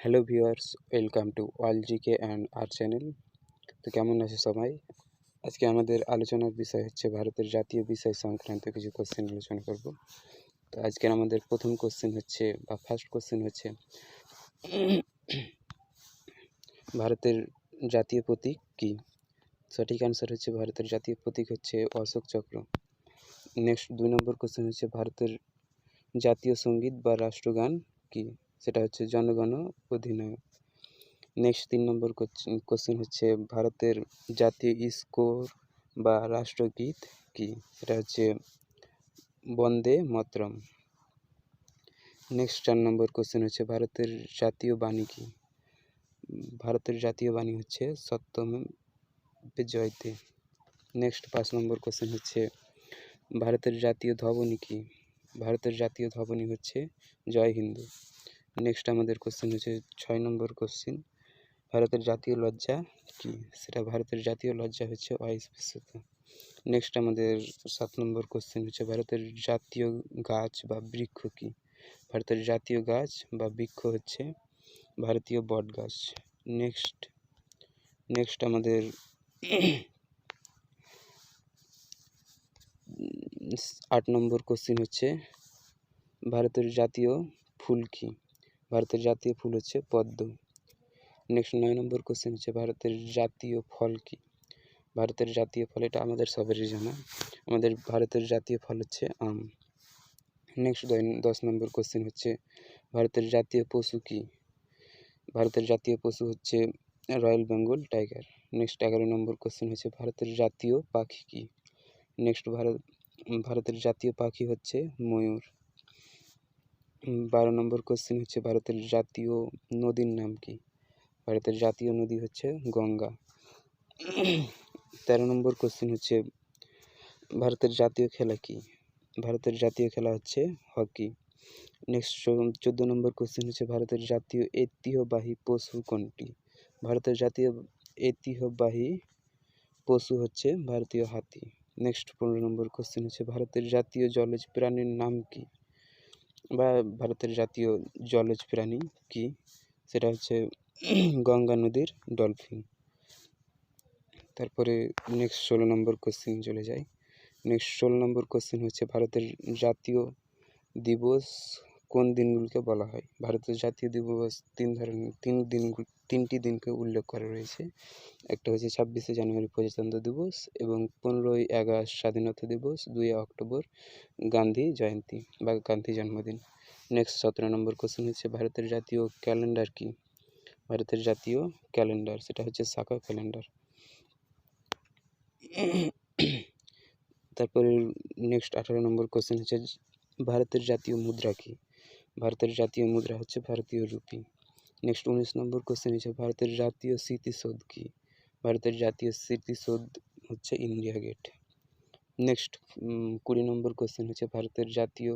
Hello viewers, welcome to all GK and our channel. তো কেমন আছে সবাই? আজকে আমাদের আলোচনার বিষয় হচ্ছে ভারতের জাতীয় বিষয় সংক্রান্ত কিছু কোশ্চেন আলোচনা করব। তো আজকের আমাদের প্রথম কোশ্চেন হচ্ছে বা ফার্স্ট কোশ্চেন হচ্ছে ভারতের জাতীয় প্রতীক কী? সঠিক অ্যান্সার হচ্ছে ভারতের জাতীয় প্রতীক হচ্ছে অশোক চক্র। নেক্সট 2 নম্বর কোশ্চেন হচ্ছে ভারতের জাতীয় সঙ্গীত বা রাষ্ট্রগান কী? সেটা হচ্ছে জনগণ অধিনায়ক। নেক্সট 3 নম্বর কোশ্চেন হচ্ছে ভারতের জাতীয় স্কোর বা রাষ্ট্রগীত কী? সেটা হচ্ছে বন্দে মাতরম। নেক্সট 4 নম্বর কোশ্চেন হচ্ছে ভারতের জাতীয় বাণী কী? ভারতের জাতীয় বাণী হচ্ছে সত্যমেব জয়তে। নেক্সট 5 নম্বর কোশ্চেন হচ্ছে ভারতের জাতীয় ধ্বনি কী? ভারতের জাতীয় ধ্বনি হচ্ছে জয় হিন্দ। নেক্সট আমাদের কোশ্চেন হচ্ছে 6 নম্বর কোশ্চেন, ভারতের জাতীয় লজ্জা কী? সেটা ভারতের জাতীয় লজ্জা হচ্ছে অস্পৃশ্যতা। নেক্সট আমাদের 7 নম্বর কোশ্চেন হচ্ছে ভারতের জাতীয় গাছ বা বৃক্ষ কী? ভারতের জাতীয় গাছ বা বৃক্ষ হচ্ছে ভারতীয় বট গাছ। নেক্সট আমাদের 8 নম্বর কোশ্চেন হচ্ছে ভারতের জাতীয় ফুল কী? ভারতের জাতীয় ফুল হচ্ছে পদ্ম। নেক্সট 9 নম্বর কোশ্চেন হচ্ছে ভারতের জাতীয় ফল কী? ভারতের জাতীয় ফল, এটা আমাদের সবারই জানা, আমাদের ভারতের জাতীয় ফল হচ্ছে আম। নেক্সট 10 নম্বর কোশ্চেন হচ্ছে ভারতের জাতীয় পশু কী? ভারতের জাতীয় পশু হচ্ছে রয়্যাল বেঙ্গল টাইগার। নেক্সট 11 নম্বর কোশ্চেন হচ্ছে ভারতের জাতীয় পাখি কী? নেক্সট ভারতের জাতীয় পাখি হচ্ছে ময়ূর। 12 নম্বর কোশ্চেন হচ্ছে ভারতের জাতীয় নদীর নাম কী? ভারতের জাতীয় নদী হচ্ছে গঙ্গা। 13 নম্বর কোশ্চেন হচ্ছে ভারতের জাতীয় খেলা কী? ভারতের জাতীয় খেলা হচ্ছে হকি। নেক্সট 14 নম্বর কোশ্চেন হচ্ছে ভারতের জাতীয় ঐতিহ্যবাহী পশু কোনটি? ভারতের জাতীয় ঐতিহ্যবাহী পশু হচ্ছে ভারতীয় হাতি। নেক্সট 15 নম্বর কোশ্চেন হচ্ছে ভারতের জাতীয় জলজ প্রাণীর নাম কী? বা ভারতের জাতীয় জলজ প্রাণী কী? সেটা হচ্ছে গঙ্গা নদীর ডলফিন। তারপরে নেক্সট 16 নম্বর কোশ্চেন চলে যায়। নেক্সট 16 নম্বর কোশ্চেন হচ্ছে ভারতের জাতীয় দিবস কোন দিনগুলোকে বলা হয়? ভারতের জাতীয় দিবস তিনটি দিনকে উল্লেখ করা রয়েছে। একটা হচ্ছে 26শে জানুয়ারি প্রজাতন্ত্র দিবস এবং 15ই আগস্ট স্বাধীনতা দিবস, 2 অক্টোবর গান্ধী জয়ন্তী বা গান্ধী জন্মদিন। নেক্সট 17 নম্বর কোশ্চেন হচ্ছে ভারতের জাতীয় ক্যালেন্ডার কী? ভারতের জাতীয় ক্যালেন্ডার সেটা হচ্ছে সাকা ক্যালেন্ডার। তারপরে নেক্সট 18 নম্বর কোশ্চেন হচ্ছে ভারতের জাতীয় মুদ্রা কী? ভারতের জাতীয় মুদ্রা হচ্ছে ভারতীয় রুপি। নেক্সট 19 নম্বর কোশ্চেন হচ্ছে ভারতের জাতীয় স্মৃতিসৌধ কী? ভারতের জাতীয় স্মৃতিসৌধ হচ্ছে ইন্ডিয়া গেট। নেক্সট 20 নম্বর কোশ্চেন হচ্ছে ভারতের জাতীয়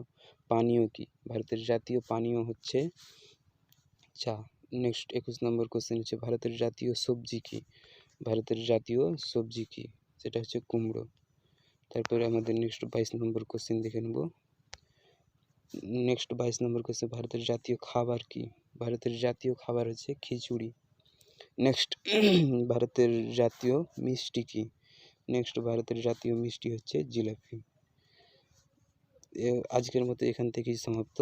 পানীয় কী? ভারতের জাতীয় পানীয় হচ্ছে চা। নেক্সট 21 নম্বর কোশ্চেন হচ্ছে ভারতের জাতীয় সবজি কী? ভারতের জাতীয় সবজি কী? সেটা হচ্ছে কুমড়ো। তারপরে আমাদের নেক্সট 22 নম্বর কোশ্চেন দেখে নেব। নেক্সট 22 নম্বর কোশ্চেন ভারতের জাতীয় খাবার কী? ভারতের জাতীয় খাবার হচ্ছে খিচুড়ি। নেক্সট ভারতের জাতীয় মিষ্টি কী? নেক্সট ভারতের জাতীয় মিষ্টি হচ্ছে জিলাপি। আজকের মতো এখান থেকেই সমাপ্ত।